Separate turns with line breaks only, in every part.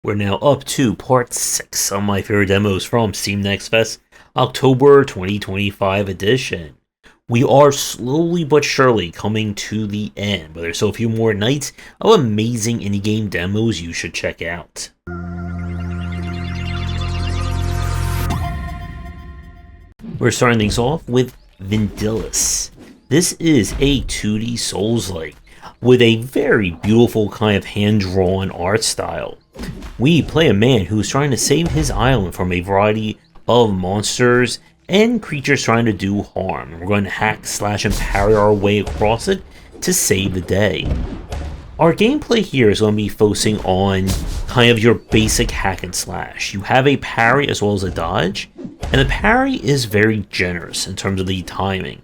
We're now up to part 6 of my favorite demos from steamnextfest October 2025 edition. We are slowly but surely coming to the end, but there's still a few more nights of amazing indie game demos you should check out. We're starting things off with Vindilis. This is a 2D Souls-like with a very beautiful kind of hand-drawn art style. We play a man who's trying to save his island from a variety of monsters and creatures trying to do harm. We're going to hack, slash, and parry our way across it to save the day. Our gameplay here is going to be focusing on kind of your basic hack and slash. You have a parry as well as a dodge, and the parry is very generous in terms of the timing.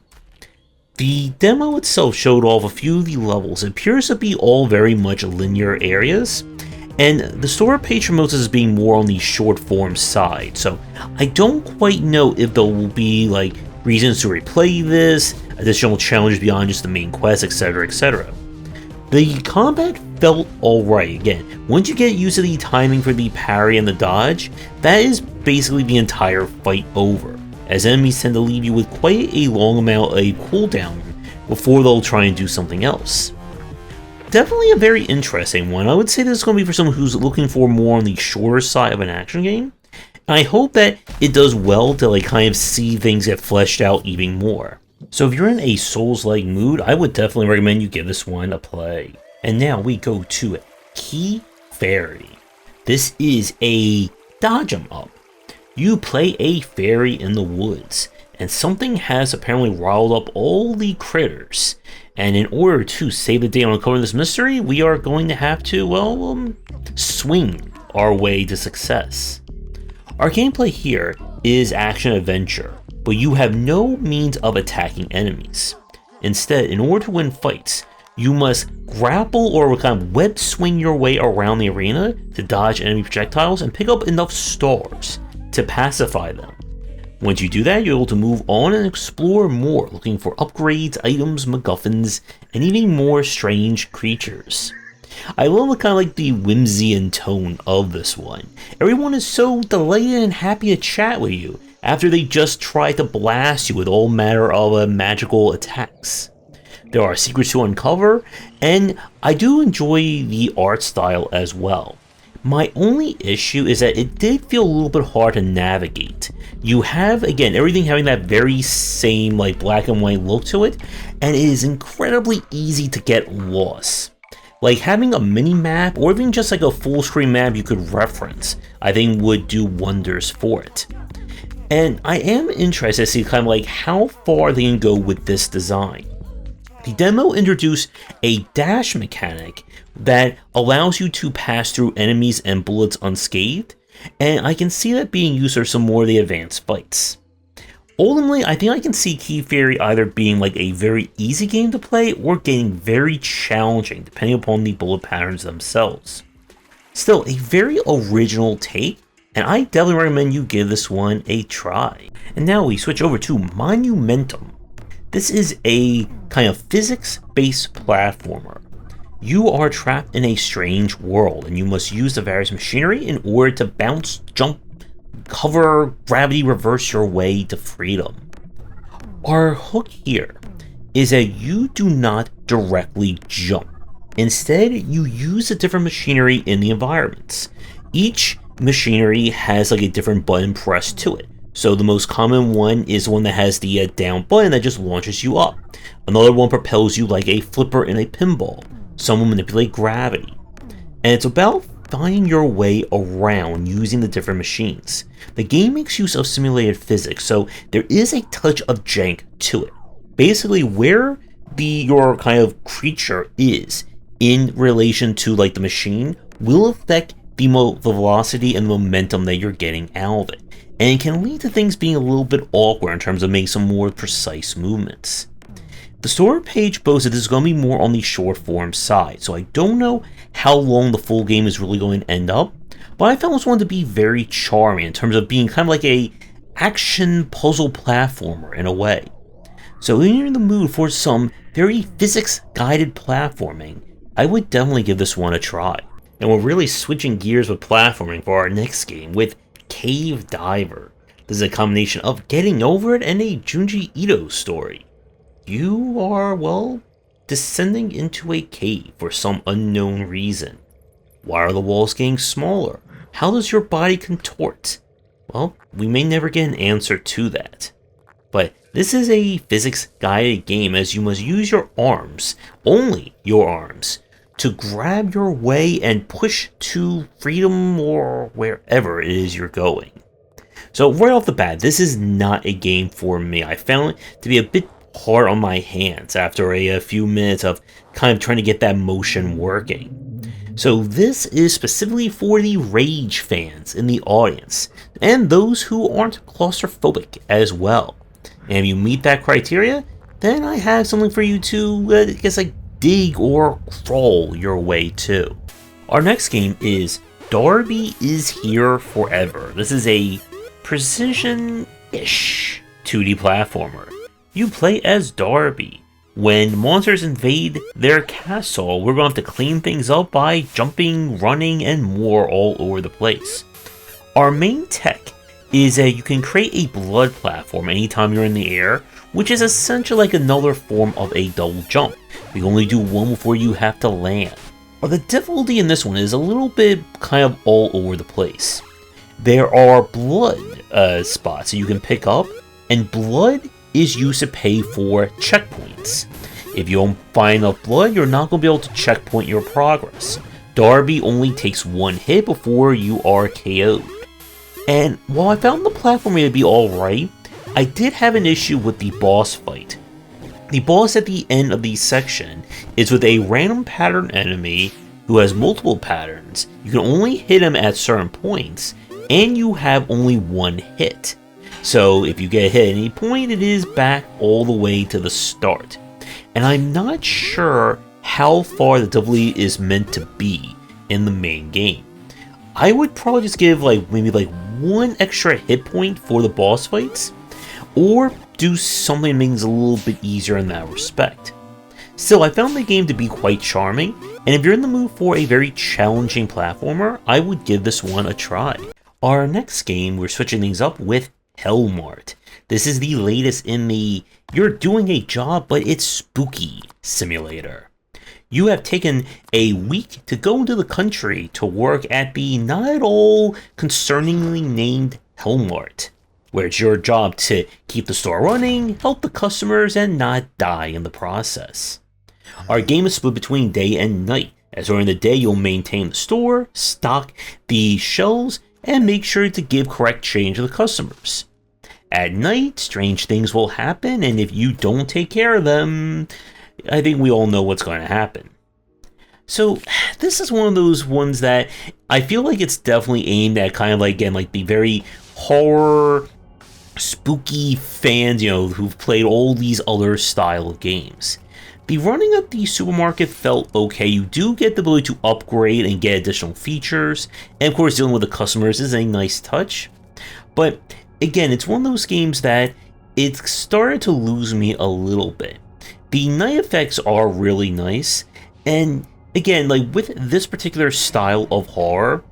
The demo itself showed off a few of the levels. It appears to be all very much linear areas, and the store page promotes as being more on the short form side, so I don't quite know if there will be like reasons to replay this, additional challenges beyond just the main quest, etc, etc. The combat felt alright. Again, once you get used to the timing for the parry and the dodge, that is basically the entire fight over, as enemies tend to leave you with quite a long amount of cooldown before they'll try and do something else. Definitely a very interesting one. I would say this is going to be for someone who's looking for more on the shorter side of an action game. And I hope that it does well to like kind of see things get fleshed out even more. So if you're in a Souls-like mood, I would definitely recommend you give this one a play. And now we go to Key Fairy. This is a dodge 'em up. You play a fairy in the woods, and something has apparently riled up all the critters. And in order to save the day on uncovering this mystery, we are going to have to, swing our way to success. Our gameplay here is action-adventure, but you have no means of attacking enemies. Instead, in order to win fights, you must grapple or kind of web swing your way around the arena to dodge enemy projectiles and pick up enough stars to pacify them. Once you do that, you're able to move on and explore more, looking for upgrades, items, MacGuffins, and even more strange creatures. I love the kind of like the whimsy and tone of this one. Everyone is so delighted and happy to chat with you after they just try to blast you with all manner of magical attacks. There are secrets to uncover, and I do enjoy the art style as well. My only issue is that it did feel a little bit hard to navigate. You have, again, everything having that very same like black and white look to it, and it is incredibly easy to get lost. Like having a mini map or even just like a full screen map you could reference, I think would do wonders for it. And I am interested to see kind of like how far they can go with this design. The demo introduced a dash mechanic that allows you to pass through enemies and bullets unscathed, and I can see that being used for some more of the advanced fights. Ultimately, I think I can see Key Fairy either being like a very easy game to play or getting very challenging depending upon the bullet patterns themselves. Still, a very original take, and I definitely recommend you give this one a try. And now we switch over to Monumentum. This is a kind of physics-based platformer. You are trapped in a strange world, and you must use the various machinery in order to bounce, jump, cover, gravity reverse your way to freedom. Our hook here is that you do not directly jump. Instead, you use the different machinery in the environments. Each machinery has like a different button pressed to it. So the most common one is the one that has the down button that just launches you up. Another one propels you like a flipper in a pinball. Some will manipulate gravity. And it's about finding your way around using the different machines. The game makes use of simulated physics, so there is a touch of jank to it. Basically, where your kind of creature is in relation to like the machine will affect the velocity and momentum that you're getting out of it. And it can lead to things being a little bit awkward in terms of making some more precise movements. The store page boasts that this is going to be more on the short form side, so I don't know how long the full game is really going to end up, but I found this one to be very charming in terms of being kind of like a action puzzle platformer in a way. So if you're in the mood for some very physics guided platforming, I would definitely give this one a try. And we're really switching gears with platforming for our next game with Cave Diver. This is a combination of Getting Over It and a Junji Ito story. You are, well, descending into a cave for some unknown reason. Why are the walls getting smaller? How does your body contort? Well, we may never get an answer to that. But this is a physics-guided game as you must use your arms, only your arms, to grab your way and push to freedom or wherever it is you're going. So right off the bat, this is not a game for me. I found it to be a bit hard on my hands after a few minutes of kind of trying to get that motion working. So this is specifically for the Rage fans in the audience, and those who aren't claustrophobic as well. And if you meet that criteria, then I have something for you to, dig or crawl your way to. Our next game is Darby is Here Forever. This is a precision-ish 2D platformer. You play as Darby. When monsters invade their castle, we're going to have to clean things up by jumping, running, and more all over the place. Our main tech is that you can create a blood platform anytime you're in the air, which is essentially like another form of a double jump. You only do one before you have to land. But the difficulty in this one is a little bit kind of all over the place. There are blood spots that you can pick up, and blood is used to pay for checkpoints. If you don't find enough blood, you're not going to be able to checkpoint your progress. Darby only takes one hit before you are KO'd. And while I found the platform to be alright, I did have an issue with the boss fight. The boss at the end of the section is with a random pattern enemy who has multiple patterns. You can only hit him at certain points, and you have only one hit. So if you get hit at any point, it is back all the way to the start. And I'm not sure how far the difficulty is meant to be in the main game. I would probably just give maybe one extra hit point for the boss fights, or do something that makes it a little bit easier in that respect. Still, I found the game to be quite charming, and if you're in the mood for a very challenging platformer, I would give this one a try. Our next game, we're switching things up with Mart. This is the latest in the you're doing a job but it's spooky simulator. You have taken a week to go into the country to work at the not at all concerningly named Mart, where it's your job to keep the store running, help the customers, and not die in the process. Our game is split between day and night, as during the day you'll maintain the store, stock the shelves, and make sure to give correct change to the customers. At night, strange things will happen, and if you don't take care of them, I think we all know what's going to happen. So, this is one of those ones that I feel like it's definitely aimed at kind of the very horror, spooky fans, who've played all these other style of games. The running of the supermarket felt okay. You do get the ability to upgrade and get additional features, and of course dealing with the customers is a nice touch. But again, it's one of those games that it started to lose me a little bit. The night effects are really nice, and again, with this particular style of horror,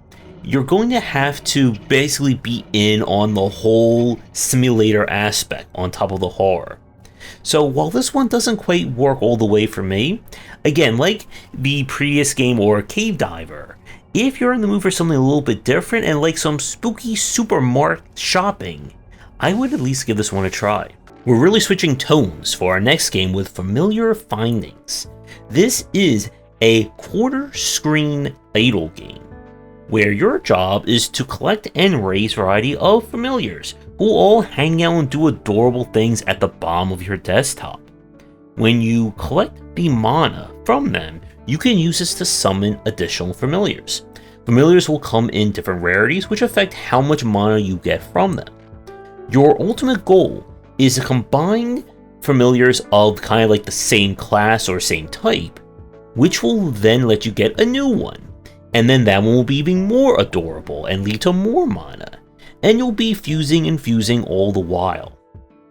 you're going to have to basically be in on the whole simulator aspect on top of the horror. So while this one doesn't quite work all the way for me, again, like the previous game or Cave Diver, if you're in the mood for something a little bit different and like some spooky supermarket shopping, I would at least give this one a try. We're really switching tones for our next game with Familiar Findings. This is a quarter screen idle game, where your job is to collect and raise a variety of familiars who all hang out and do adorable things at the bottom of your desktop. When you collect the mana from them, you can use this to summon additional familiars. Familiars will come in different rarities, which affect how much mana you get from them. Your ultimate goal is to combine familiars of kind of the same class or same type, which will then let you get a new one. And then that one will be even more adorable and lead to more mana. And you'll be fusing and fusing all the while.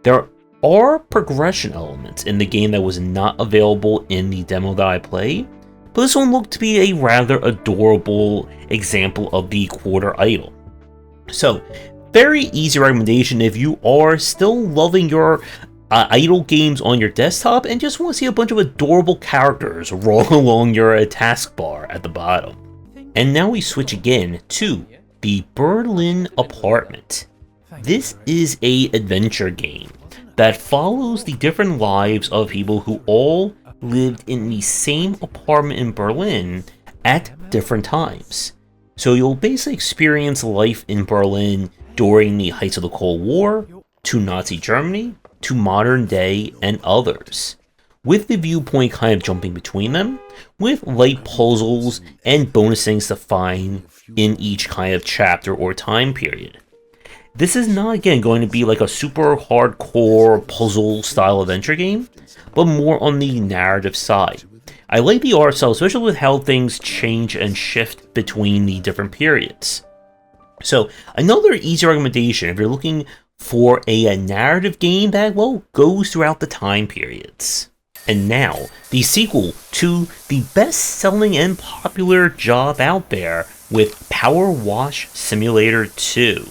There are progression elements in the game that was not available in the demo that I played, but this one looked to be a rather adorable example of the quarter idol. So, very easy recommendation if you are still loving your idle games on your desktop and just want to see a bunch of adorable characters roll along your taskbar at the bottom. And now we switch again to the Berlin Apartment. This is an adventure game that follows the different lives of people who all lived in the same apartment in Berlin at different times. So you'll basically experience life in Berlin during the heights of the Cold War, to Nazi Germany, to modern day, and others, with the viewpoint kind of jumping between them, with light puzzles and bonus things to find in each kind of chapter or time period. This is not, again, going to be like a super hardcore puzzle style adventure game, but more on the narrative side. I like the art style, especially with how things change and shift between the different periods. So, another easy recommendation if you're looking for a narrative game that, well, goes throughout the time periods. And now, the sequel to the best-selling and popular job out there with Powerwash Simulator 2.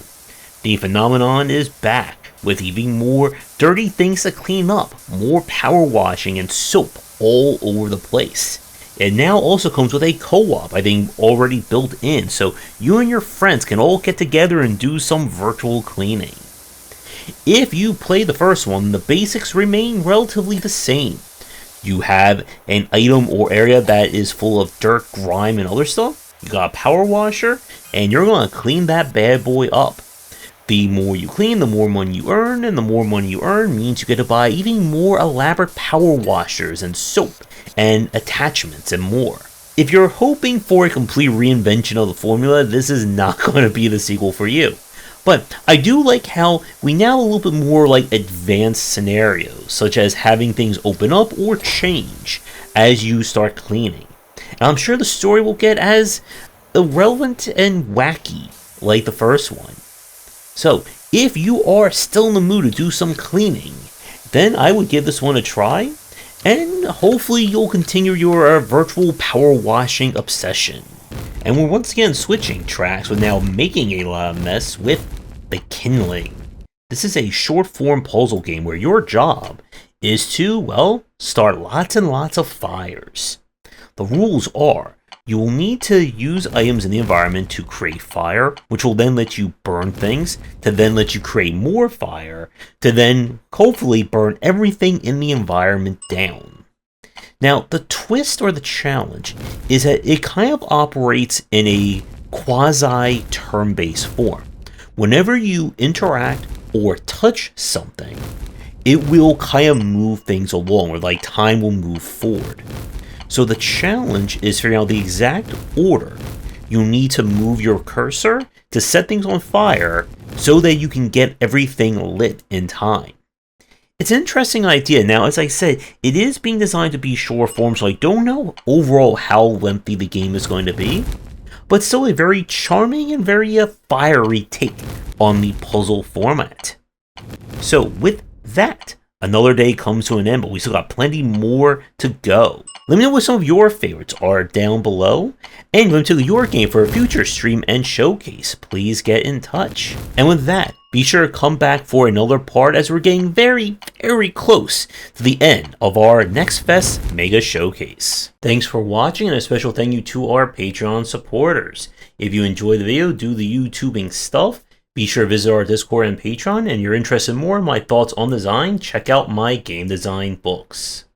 The phenomenon is back, with even more dirty things to clean up, more power washing and soap all over the place. It now also comes with a co-op, I think, already built in, so you and your friends can all get together and do some virtual cleaning. If you play the first one, the basics remain relatively the same. You have an item or area that is full of dirt, grime, and other stuff. You got a power washer, and you're going to clean that bad boy up. The more you clean, the more money you earn, and the more money you earn means you get to buy even more elaborate power washers and soap and attachments and more. If you're hoping for a complete reinvention of the formula, this is not going to be the sequel for you. But I do like how we now have a little bit more like advanced scenarios, such as having things open up or change as you start cleaning. And I'm sure the story will get as irrelevant and wacky like the first one. So, if you are still in the mood to do some cleaning, then I would give this one a try, and hopefully you'll continue your virtual power washing obsession. And we're once again switching tracks with now making a lot of mess with the Kindling. This is a short form puzzle game where your job is to, well, start lots and lots of fires. The rules are, you will need to use items in the environment to create fire, which will then let you burn things, to then let you create more fire, to then hopefully burn everything in the environment down. Now, the twist or the challenge is that it kind of operates in a quasi-turn-based form. Whenever you interact or touch something, it will kind of move things along, or like time will move forward. So the challenge is figuring out the exact order you need to move your cursor to set things on fire so that you can get everything lit in time. It's an interesting idea. Now, as I said, it is being designed to be short form, so I don't know overall how lengthy the game is going to be, but still a very charming and very fiery take on the puzzle format. So with that, another day comes to an end, but we still got plenty more to go. Let me know what some of your favorites are down below, and let me tell your game for a future stream and showcase. Please get in touch. And with that, be sure to come back for another part as we're getting very, very close to the end of our NextFest Mega Showcase. Thanks for watching, and a special thank you to our Patreon supporters. If you enjoyed the video, do the YouTubing stuff, be sure to visit our Discord and Patreon, and if you're interested in more in my thoughts on design, check out my game design books.